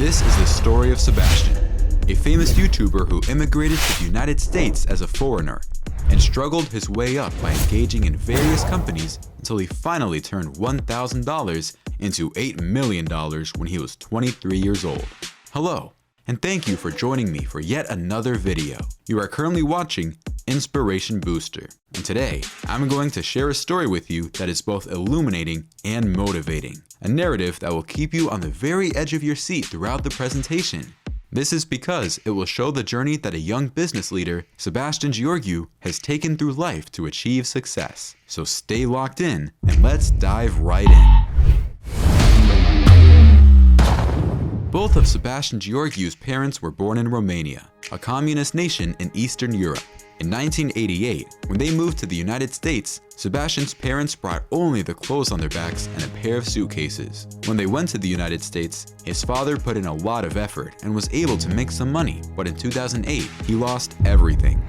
This is the story of Sebastian, a famous YouTuber who immigrated to the United States as a foreigner and struggled his way up by engaging in various companies until he finally turned $1,000 into $8 million when he was 23 years old. Hello, and thank you for joining me for yet another video. You are currently watching Inspiration Booster, and today I'm going to share a story with you that is both illuminating and motivating. A narrative that will keep you on the very edge of your seat throughout the presentation. This is because it will show the journey that a young business leader, Sebastian Gheorghiu, has taken through life to achieve success. So stay locked in and let's dive right in. Both of Sebastian Gheorghiu's parents were born in Romania, a communist nation in Eastern Europe. In 1988, when they moved to the United States, Sebastian's parents brought only the clothes on their backs and a pair of suitcases. When they went to the United States, his father put in a lot of effort and was able to make some money, but in 2008, he lost everything.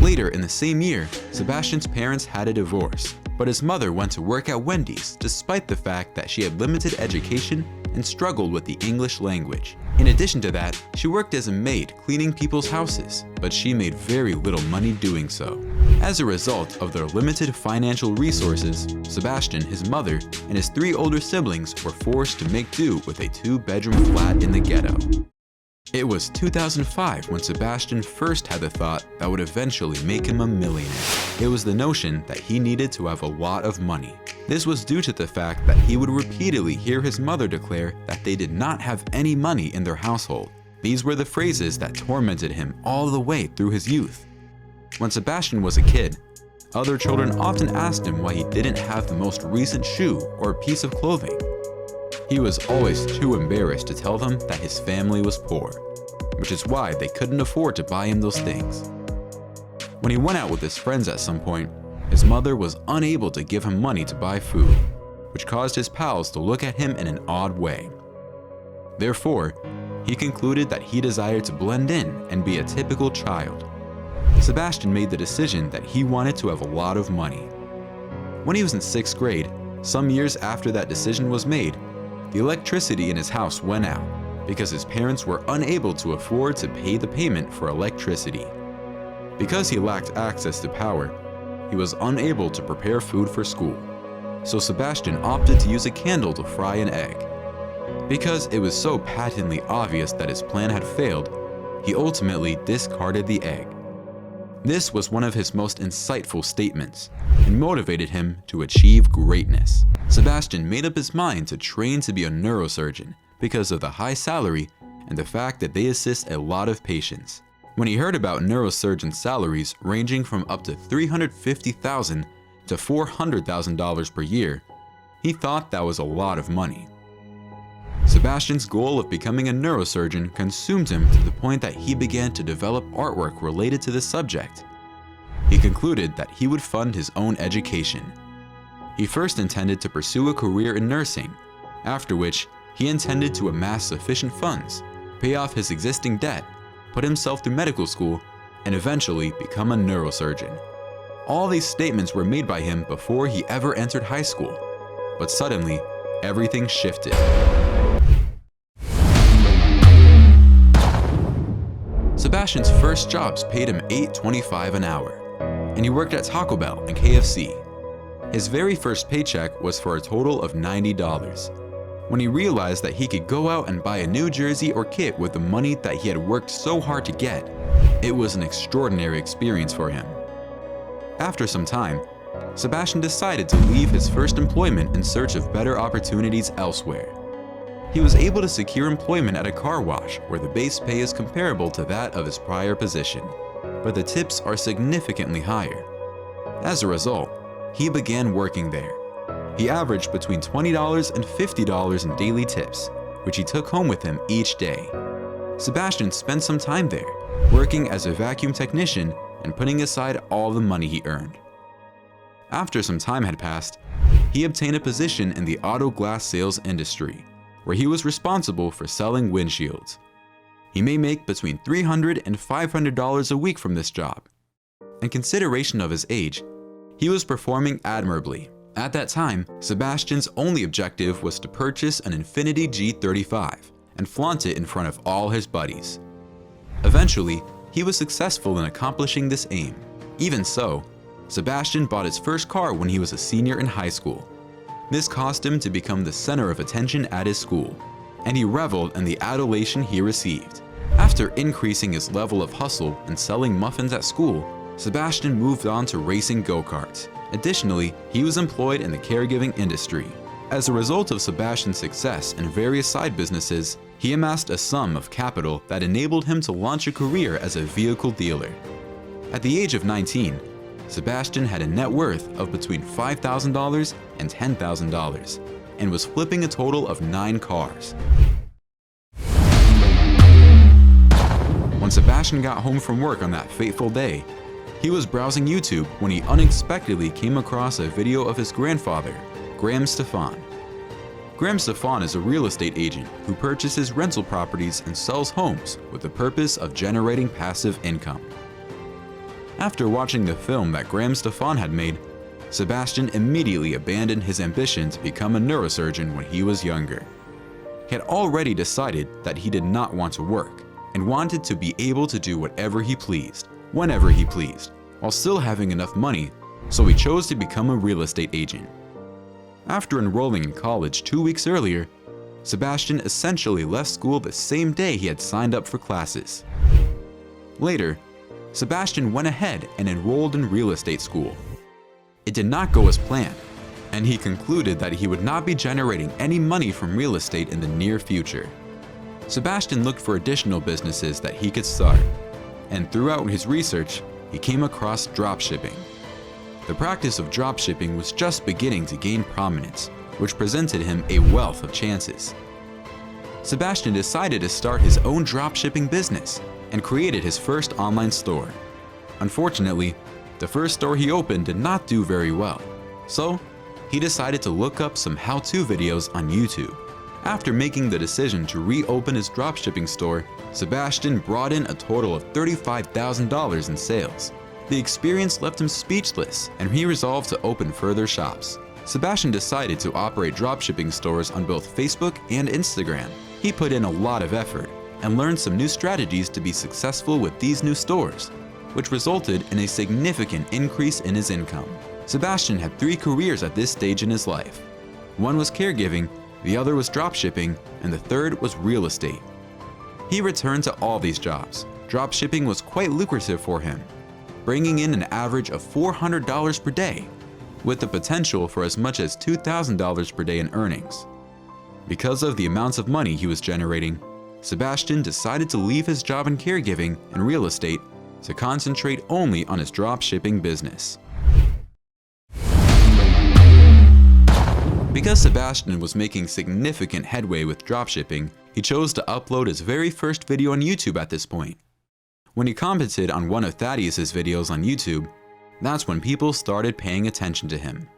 Later in the same year, Sebastian's parents had a divorce, but his mother went to work at Wendy's despite the fact that she had limited education and struggled with the English language. In addition to that, she worked as a maid cleaning people's houses, but she made very little money doing so. As a result of their limited financial resources, Sebastian, his mother, and his 3 older siblings were forced to make do with a 2-bedroom flat in the ghetto. It was 2005 when Sebastian first had the thought that would eventually make him a millionaire. It was the notion that he needed to have a lot of money. This was due to the fact that he would repeatedly hear his mother declare that they did not have any money in their household. These were the phrases that tormented him all the way through his youth. When Sebastian was a kid, other children often asked him why he didn't have the most recent shoe or piece of clothing. He was always too embarrassed to tell them that his family was poor, which is why they couldn't afford to buy him those things. When he went out with his friends at some point, his mother was unable to give him money to buy food, which caused his pals to look at him in an odd way. Therefore, he concluded that he desired to blend in and be a typical child. Sebastian made the decision that he wanted to have a lot of money. When he was in 6th grade, some years after that decision was made, the electricity in his house went out because his parents were unable to afford to pay the payment for electricity. Because he lacked access to power, he was unable to prepare food for school, so Sebastian opted to use a candle to fry an egg. Because it was so patently obvious that his plan had failed, he ultimately discarded the egg. This was one of his most insightful statements and motivated him to achieve greatness. Sebastian made up his mind to train to be a neurosurgeon because of the high salary and the fact that they assist a lot of patients. When he heard about neurosurgeon salaries ranging from up to $350,000 to $400,000 per year, he thought that was a lot of money. Sebastian's goal of becoming a neurosurgeon consumed him to the point that he began to develop artwork related to the subject. He concluded that he would fund his own education. He first intended to pursue a career in nursing, after which he intended to amass sufficient funds, pay off his existing debt, put himself through medical school, and eventually become a neurosurgeon. All these statements were made by him before he ever entered high school, but suddenly, everything shifted. Sebastian's first jobs paid him $8.25 an hour, and he worked at Taco Bell and KFC. His very first paycheck was for a total of $90. When he realized that he could go out and buy a new jersey or kit with the money that he had worked so hard to get, it was an extraordinary experience for him. After some time, Sebastian decided to leave his first employment in search of better opportunities elsewhere. He was able to secure employment at a car wash where the base pay is comparable to that of his prior position, but the tips are significantly higher. As a result, he began working there. He averaged between $20 and $50 in daily tips, which he took home with him each day. Sebastian spent some time there, working as a vacuum technician and putting aside all the money he earned. After some time had passed, he obtained a position in the auto glass sales industry, where he was responsible for selling windshields. He may make between $300 and $500 a week from this job. In consideration of his age, he was performing admirably, At that time, Sebastian's only objective was to purchase an Infiniti G35 and flaunt it in front of all his buddies. Eventually, he was successful in accomplishing this aim. Even so, Sebastian bought his first car when he was a senior in high school. This caused him to become the center of attention at his school, and he reveled in the adulation he received. After increasing his level of hustle and selling muffins at school, Sebastian moved on to racing go-karts. Additionally, he was employed in the caregiving industry. As a result of Sebastian's success in various side businesses, he amassed a sum of capital that enabled him to launch a career as a vehicle dealer. At the age of 19, Sebastian had a net worth of between $5,000 and $10,000 and was flipping a total of 9 cars. When Sebastian got home from work on that fateful day, he was browsing YouTube when he unexpectedly came across a video of his grandfather, Graham Stefan. Graham Stefan is a real estate agent who purchases rental properties and sells homes with the purpose of generating passive income. After watching the film that Graham Stefan had made, Sebastian immediately abandoned his ambition to become a neurosurgeon when he was younger. He had already decided that he did not want to work and wanted to be able to do whatever he pleased, whenever he pleased, while still having enough money, so he chose to become a real estate agent. After enrolling in college 2 weeks earlier, Sebastian essentially left school the same day he had signed up for classes. Later, Sebastian went ahead and enrolled in real estate school. It did not go as planned, and he concluded that he would not be generating any money from real estate in the near future. Sebastian looked for additional businesses that he could start, and throughout his research, he came across dropshipping. The practice of dropshipping was just beginning to gain prominence, which presented him a wealth of chances. Sebastian decided to start his own dropshipping business and created his first online store. Unfortunately, the first store he opened did not do very well, so he decided to look up some how-to videos on YouTube. After making the decision to reopen his dropshipping store, Sebastian brought in a total of $35,000 in sales. The experience left him speechless, and he resolved to open further shops. Sebastian decided to operate dropshipping stores on both Facebook and Instagram. He put in a lot of effort and learned some new strategies to be successful with these new stores, which resulted in a significant increase in his income. Sebastian had 3 careers at this stage in his life. One was caregiving, the other was dropshipping, and the third was real estate. He returned to all these jobs. Dropshipping was quite lucrative for him, bringing in an average of $400 per day, with the potential for as much as $2,000 per day in earnings. Because of the amounts of money he was generating, Sebastian decided to leave his job in caregiving and real estate to concentrate only on his dropshipping business. Because Sebastian was making significant headway with dropshipping, he chose to upload his very first video on YouTube at this point. When he commented on one of Thaddeus's videos on YouTube, that's when people started paying attention to him.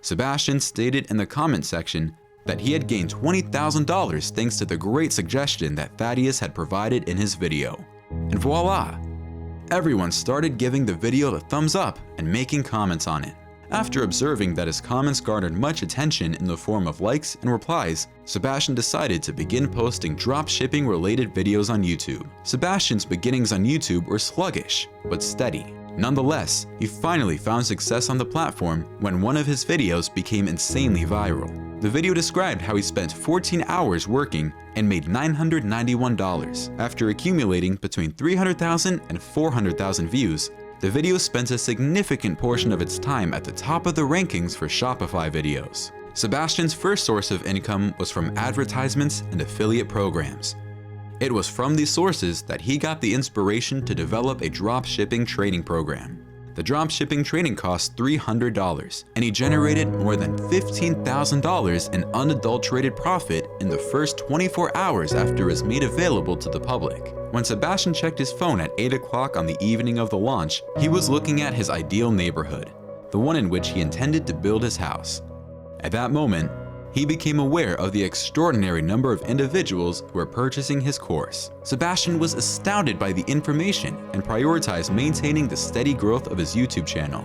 Sebastian stated in the comment section that he had gained $20,000 thanks to the great suggestion that Thaddeus had provided in his video. And voila! Everyone started giving the video the thumbs up and making comments on it. After observing that his comments garnered much attention in the form of likes and replies, Sebastian decided to begin posting dropshipping related videos on YouTube. Sebastian's beginnings on YouTube were sluggish, but steady. Nonetheless, he finally found success on the platform when one of his videos became insanely viral. The video described how he spent 14 hours working and made $991. After accumulating between 300,000 and 400,000 views, the video spent a significant portion of its time at the top of the rankings for Shopify videos. Sebastian's first source of income was from advertisements and affiliate programs. It was from these sources that he got the inspiration to develop a dropshipping training program. The dropshipping training cost $300, and he generated more than $15,000 in unadulterated profit in the first 24 hours after it was made available to the public. When Sebastian checked his phone at 8 o'clock on the evening of the launch, he was looking at his ideal neighborhood, the one in which he intended to build his house. At that moment, he became aware of the extraordinary number of individuals who were purchasing his course. Sebastian was astounded by the information and prioritized maintaining the steady growth of his YouTube channel.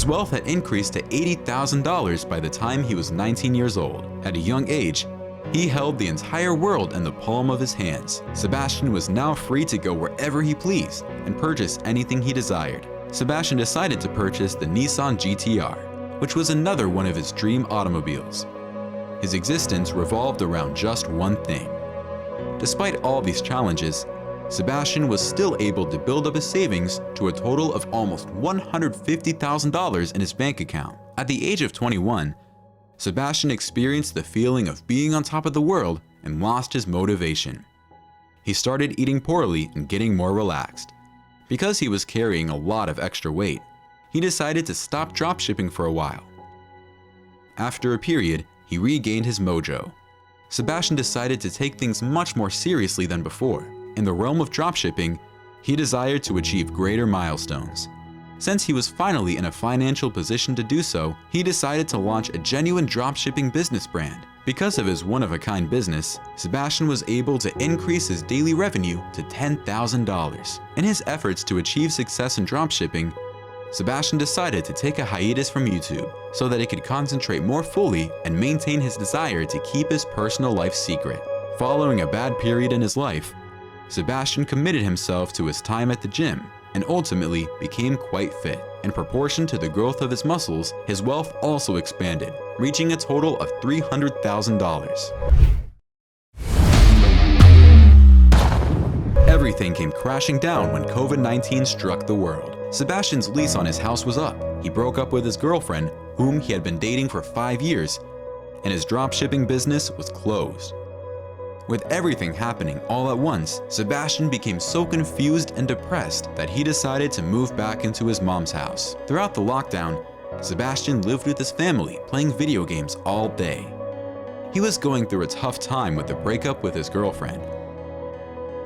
His wealth had increased to $80,000 by the time he was 19 years old. At a young age, he held the entire world in the palm of his hands. Sebastian was now free to go wherever he pleased and purchase anything he desired. Sebastian decided to purchase the Nissan GT-R, which was another one of his dream automobiles. His existence revolved around just one thing. Despite all these challenges, Sebastian was still able to build up his savings to a total of almost $150,000 in his bank account. At the age of 21, Sebastian experienced the feeling of being on top of the world and lost his motivation. He started eating poorly and getting more relaxed. Because he was carrying a lot of extra weight, he decided to stop dropshipping for a while. After a period, he regained his mojo. Sebastian decided to take things much more seriously than before. In the realm of dropshipping, he desired to achieve greater milestones. Since he was finally in a financial position to do so, he decided to launch a genuine dropshipping business brand. Because of his one-of-a-kind business, Sebastian was able to increase his daily revenue to $10,000. In his efforts to achieve success in dropshipping, Sebastian decided to take a hiatus from YouTube so that he could concentrate more fully and maintain his desire to keep his personal life secret. Following a bad period in his life, Sebastian committed himself to his time at the gym and ultimately became quite fit. In proportion to the growth of his muscles, his wealth also expanded, reaching a total of $300,000. Everything came crashing down when COVID-19 struck the world. Sebastian's lease on his house was up. He broke up with his girlfriend, whom he had been dating for 5 years, and his dropshipping business was closed. With everything happening all at once, Sebastian became so confused and depressed that he decided to move back into his mom's house. Throughout the lockdown, Sebastian lived with his family, playing video games all day. He was going through a tough time with the breakup with his girlfriend.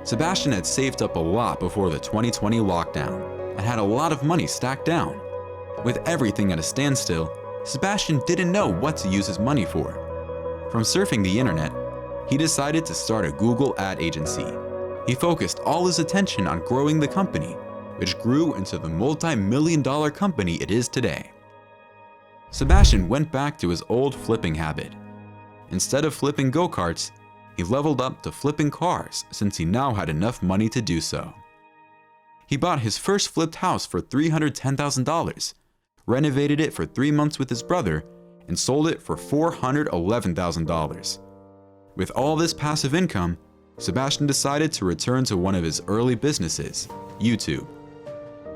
Sebastian had saved up a lot before the 2020 lockdown and had a lot of money stacked down. With everything at a standstill, Sebastian didn't know what to use his money for. From surfing the internet, he decided to start a Google ad agency. He focused all his attention on growing the company, which grew into the multi-million-dollar company it is today. Sebastian went back to his old flipping habit. Instead of flipping go-karts, he leveled up to flipping cars since he now had enough money to do so. He bought his first flipped house for $310,000, renovated it for 3 months with his brother, and sold it for $411,000. With all this passive income, Sebastian decided to return to one of his early businesses, YouTube.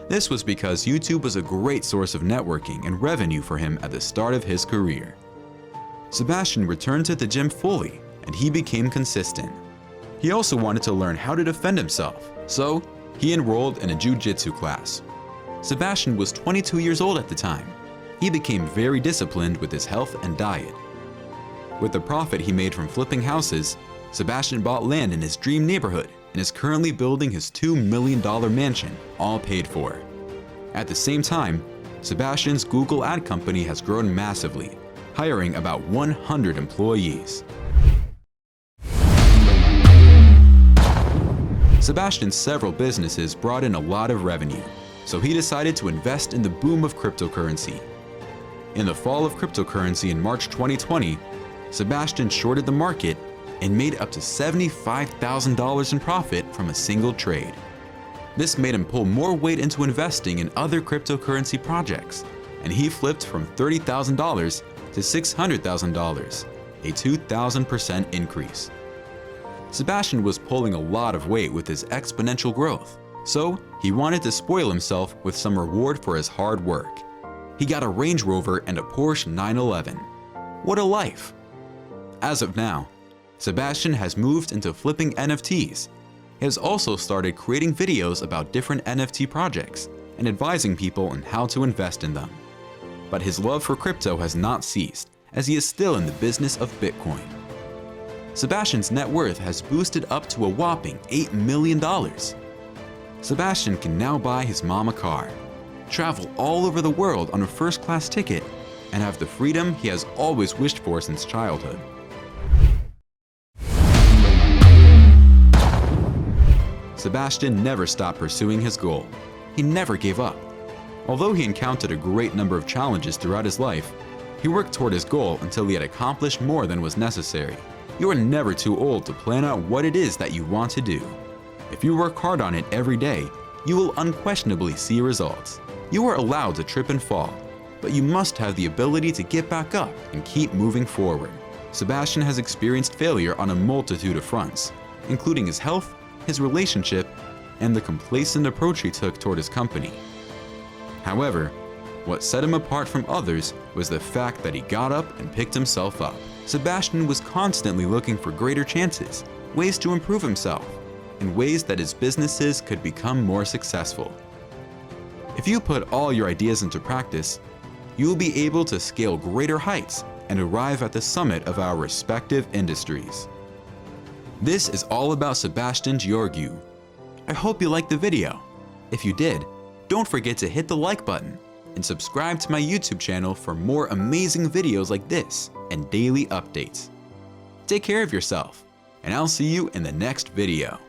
This was because YouTube was a great source of networking and revenue for him at the start of his career. Sebastian returned to the gym fully, and he became consistent. He also wanted to learn how to defend himself, so he enrolled in a jiu-jitsu class. Sebastian was 22 years old at the time. He became very disciplined with his health and diet. With the profit he made from flipping houses, Sebastian bought land in his dream neighborhood and is currently building his $2 million mansion, all paid for. At the same time, Sebastian's Google ad company has grown massively, hiring about 100 employees. Sebastian's several businesses brought in a lot of revenue, so he decided to invest in the boom of cryptocurrency. In the fall of cryptocurrency in March 2020, Sebastian shorted the market and made up to $75,000 in profit from a single trade. This made him pull more weight into investing in other cryptocurrency projects, and he flipped from $30,000 to $600,000, a 2,000% increase. Sebastian was pulling a lot of weight with his exponential growth, so he wanted to spoil himself with some reward for his hard work. He got a Range Rover and a Porsche 911. What a life! As of now, Sebastian has moved into flipping NFTs. He has also started creating videos about different NFT projects and advising people on how to invest in them. But his love for crypto has not ceased, as he is still in the business of Bitcoin. Sebastian's net worth has boosted up to a whopping $8 million. Sebastian can now buy his mom a car, travel all over the world on a first-class ticket, and have the freedom he has always wished for since childhood. Sebastian never stopped pursuing his goal. He never gave up. Although he encountered a great number of challenges throughout his life, he worked toward his goal until he had accomplished more than was necessary. You are never too old to plan out what it is that you want to do. If you work hard on it every day, you will unquestionably see results. You are allowed to trip and fall, but you must have the ability to get back up and keep moving forward. Sebastian has experienced failure on a multitude of fronts, including his health, his relationship, and the complacent approach he took toward his company. However, what set him apart from others was the fact that he got up and picked himself up. Sebastian was constantly looking for greater chances, ways to improve himself, and ways that his businesses could become more successful. If you put all your ideas into practice, you will be able to scale greater heights and arrive at the summit of our respective industries. This is all about Sebastian Gheorghiu. I hope you liked the video. If you did, don't forget to hit the like button and subscribe to my YouTube channel for more amazing videos like this and daily updates. Take care of yourself, and I'll see you in the next video.